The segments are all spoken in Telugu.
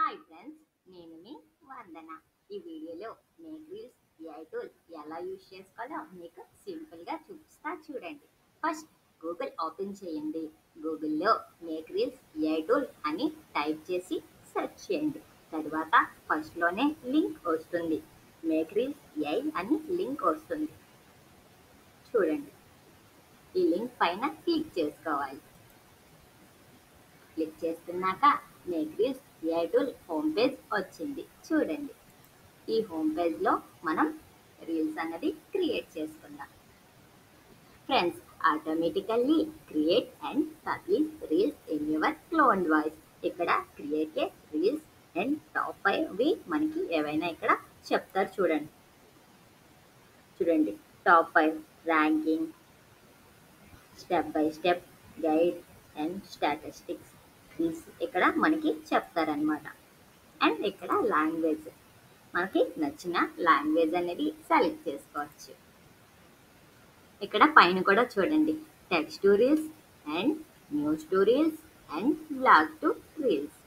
హాయ్ ఫ్రెండ్స్, నేను మీ వందన. ఈ వీడియోలో మేక్ రీల్స్ ఏఐ టూల్ ఎలా యూజ్ చేసుకోవాలో మీకు సింపుల్గా చూపిస్తా చూడండి. ఫస్ట్ గూగుల్ ఓపెన్ చేయండి. గూగుల్లో మేక్ రీల్స్ ఏఐ టూల్ అని టైప్ చేసి సెర్చ్ చేయండి. తర్వాత ఫస్ట్లోనే లింక్ వస్తుంది. మేక్ రీల్స్ ఏఐ అని లింక్ వస్తుంది చూడండి. ఈ లింక్ పైన క్లిక్ చేసుకోవాలి. క్లిక్ చేస్తున్నాక make reels AI tool home page వచ్చింది చూడండి. ఈ హోమ్ పేజ్లో మనం రీల్స్ అన్నది క్రియేట్ చేసుకుందాం. Friends, automatically create and publish reels in your cloned voice. ఇక్కడ క్రియేటెడ్ రీల్స్ అండ్ టాప్ 5 మనకి ఏవైనా ఇక్కడ చెప్తారు చూడండి. Top 5 ranking, step by step guide and statistics ఇక్కడ మనకి చెప్తారనమాట. అండ్ ఇక్కడ లాంగ్వేజ్, మనకి నచ్చిన లాంగ్వేజ్ అనేది సెలెక్ట్ చేసుకోవచ్చు. ఇక్కడ పైన కూడా చూడండి, text to reels and news to reels and blog to reels.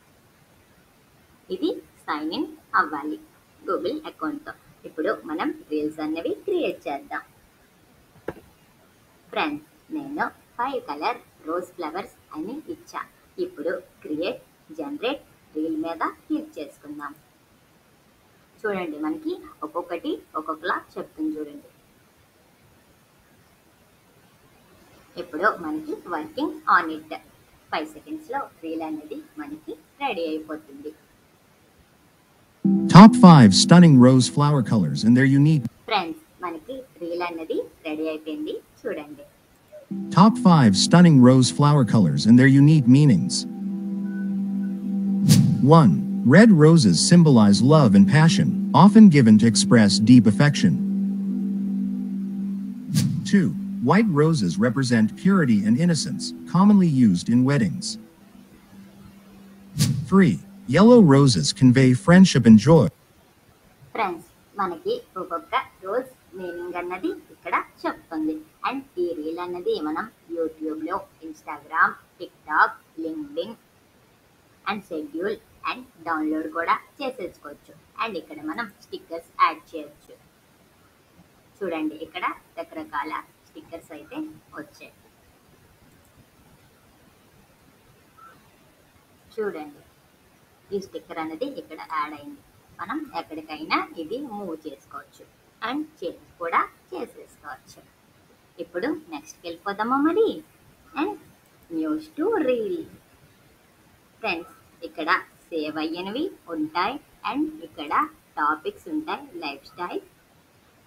ఇది సైన్ ఇన్ అవ్వాలి గూగుల్ అకౌంట్తో. ఇప్పుడు మనం రీల్స్ అన్నవి క్రియేట్ చేద్దాం. ఫ్రెండ్స్, నేను 5 కలర్ రోజ్ ఫ్లవర్స్ అని ఇచ్చా. ఇప్పుడు క్రియేట్ జనరేట్ రీల్ మీద క్లిక్ చేసుకుందాం. చూడండి, మనకి ఒక్కొక్కటి ఒక్కొక్కలా చెప్తుంది చూడండి. ఇప్పుడు మనకి వర్కింగ్ ఆన్ ఇట్. 5 సెకండ్స్లో రీల్ అనేది మనకి రెడీ అయిపోతుంది. Top 5 stunning rose flower colors and their unique. Friends, మనకి రీల్ అనేది రెడీ అయిపోయింది చూడండి. Top 5 stunning rose flower colors and their unique meanings. 1. Red roses symbolize love and passion, often given to express deep affection. 2. White roses represent purity and innocence, commonly used in weddings. 3. Yellow roses convey friendship and joy. Friends, మనకి ఒక్కొక్క రోజ్ మీనింగ్ అన్నది ఇక్కడ చెప్తుంది. అండ్ ఈ రీల్ అన్నది మనం యూట్యూబ్లో, Instagram, TikTok, LinkedIn and schedule and download కూడా చేసేసుకోవచ్చు. అండ్ ఇక్కడ మనం స్టిక్కర్స్ యాడ్ చేయొచ్చు. చూడండి, ఇక్కడ రకరకాల స్టిక్కర్స్ అయితే వచ్చాయి చూడండి. ఈ స్టిక్కర్ అనేది ఇక్కడ యాడ్ అయింది. మనం ఎక్కడికైనా ఇది మూవ్ చేసుకోవచ్చు అండ్ చేంజ్ కూడా చేసేసుకోవచ్చు. ఇప్పుడు నెక్స్ట్కి వెళ్ళిపోదామా మరి. And news to reel. Friends, ఇక్కడ సేవ్ అయ్యనవి ఉంటాయి అండ్ ఇక్కడ టాపిక్స్ ఉంటాయి. Life style,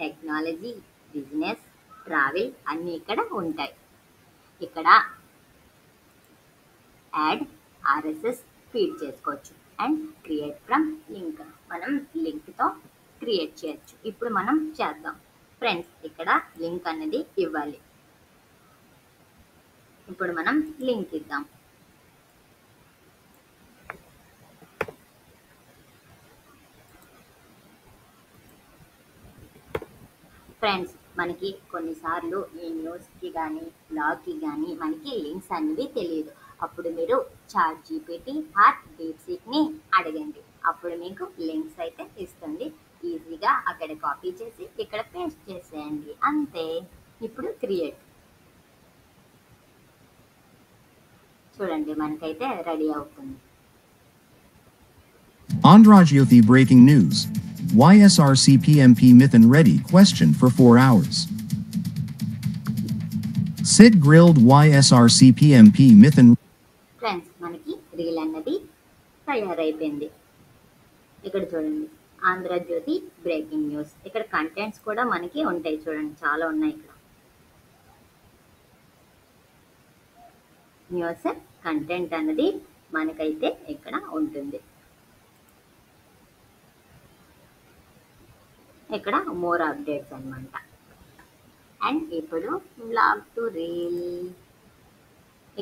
technology, business, travel అన్నీ ఇక్కడ ఉంటాయి. ఇక్కడ యాడ్ ఆర్ఎస్ఎస్ ఫీడ్ చేసుకోవచ్చు అండ్ క్రియేట్ ఫ్రమ్ లింక్, మనం లింక్తో క్రియేట్ చేయొచ్చు. ఇప్పుడు మనం చేద్దాం. ఫ్రెండ్స్, ఇక్కడ లింక్ అనేది ఇవ్వాలి. ఇప్పుడు మనం లింక్ ఇద్దాం. ఫ్రెండ్స్, మనకి కొన్నిసార్లు ఈ న్యూస్కి కానీ బ్లాగ్కి కానీ మనకి లింక్స్ అనేవి తెలియదు. అప్పుడు మీరు చాట్ జీపీటీ ఆర్ డీప్సీక్ని అడగండి. అప్పుడు మీకు లింక్స్ అయితే ఇస్తుంది. ఈజీగా అక్కడ కాపీ చేసి ఇక్కడ పేస్ట్ చేసేయండి, అంతే. ఇప్పుడు క్రియేట్. చూడండి, మనకైతే రెడీ అవుతుంది. Andhra Jyothi breaking news. YSRCPMP Mithan Reddy questioned for 4 hours. Sid grilled YSRCPMP Mithan. Friends, మనకి రీల్ అన్నది తయారైపోయింది. ఇక్కడ చూడండి, ఆంధ్రజ్యోతి బ్రేకింగ్ న్యూస్. ఇక్కడ కంటెంట్స్ కూడా మనకి ఉంటాయి చూడండి, చాలా ఉన్నాయి. ఇక్కడ న్యూస్ కంటెంట్ అన్నది మనకైతే ఇక్కడ ఉంటుంది. ఇక్కడ మోర్ అప్డేట్స్ అన్నమాట. అండ్ ఇప్పుడు బ్లాగ్ టు రీల్.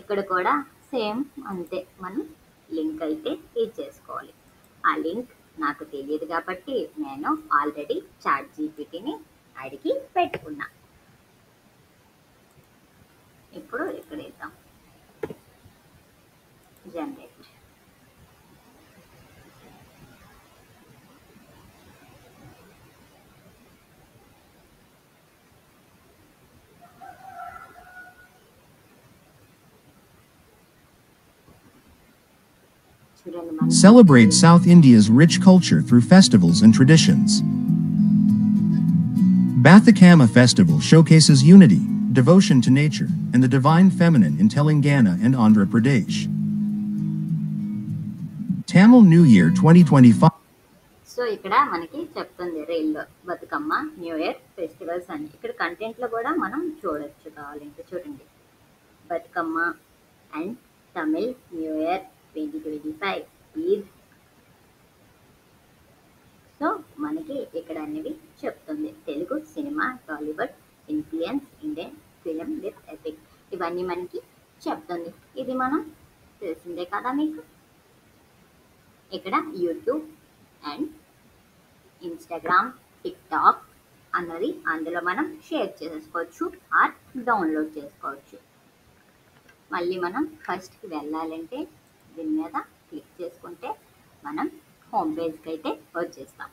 ఇక్కడ కూడా సేమ్ అంతే, మనం లింక్ అయితే ఇచ్చేసుకోవాలి. ఆ లింక్ నాకు తెలియదు కాబట్టి నేను ఆల్రెడీ చాట్ జీపీటీని అడిగి పెట్టుకున్నా. ఇప్పుడు ఇక్కడ ఇద్దాం జనరేట్. చూడండి మనకి Celebrate South India's rich culture through festivals and traditions. Bathikama Festival showcases unity, devotion to nature, and the divine feminine in Telangana and Andhra Pradesh. Tamil New Year 2025. So ఇక్కడ మనకి చెప్తుంది రీల్లో బతుకమ్మ న్యూ ఇయర్ ఫెస్టివల్స్ అని. ఇక్కడ కంటెంట్లో కూడా మనం చూడొచ్చు కావాలంటే. చూడండి, Bathukamma and Tamil new year 2025 Eid. So మనకి ఇక్కడ అనేవి చెప్తుంది. Telugu cinema, Tollywood influence, Indian film with epic, ఇవన్నీ మనకి చెప్తుంది. ఇది మనం తెలిసిందే కదా మీకు. ఇక్కడ యూట్యూబ్ అండ్ ఇన్స్టాగ్రామ్, టిక్టాక్ అన్నది అందులో మనం షేర్ చేసుకోవచ్చు ఆర్ డౌన్లోడ్ చేసుకోవచ్చు. మళ్ళీ మనం ఫస్ట్కి వెళ్ళాలంటే దీని మీద క్లిక్ చేసుకుంటే మనం హోమ్ పేజ్కి అయితే వచ్చేస్తాం.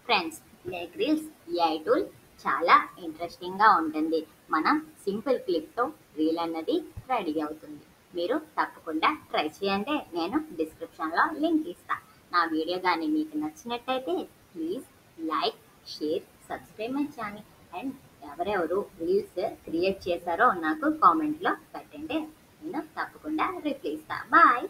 Friends, lake reels AI tool చాలా ఇంట్రెస్టింగ్గా ఉంటుంది. మనం సింపుల్ క్లిక్తో రీల్ అన్నది రెడీ అవుతుంది. మీరు తప్పకుండా ట్రై చేయండి. నేను డిస్క్రిప్షన్లో లింక్ ఇస్తాను. నా వీడియో కానీ మీకు నచ్చినట్టయితే please like, share, subscribe my channel. And ఎవరెవరు రీల్స్ క్రియేట్ చేశారో నాకు కామెంట్లో పెట్టండి. నేను తప్పకుండా రిప్లై ఇస్తాను. బాయ్.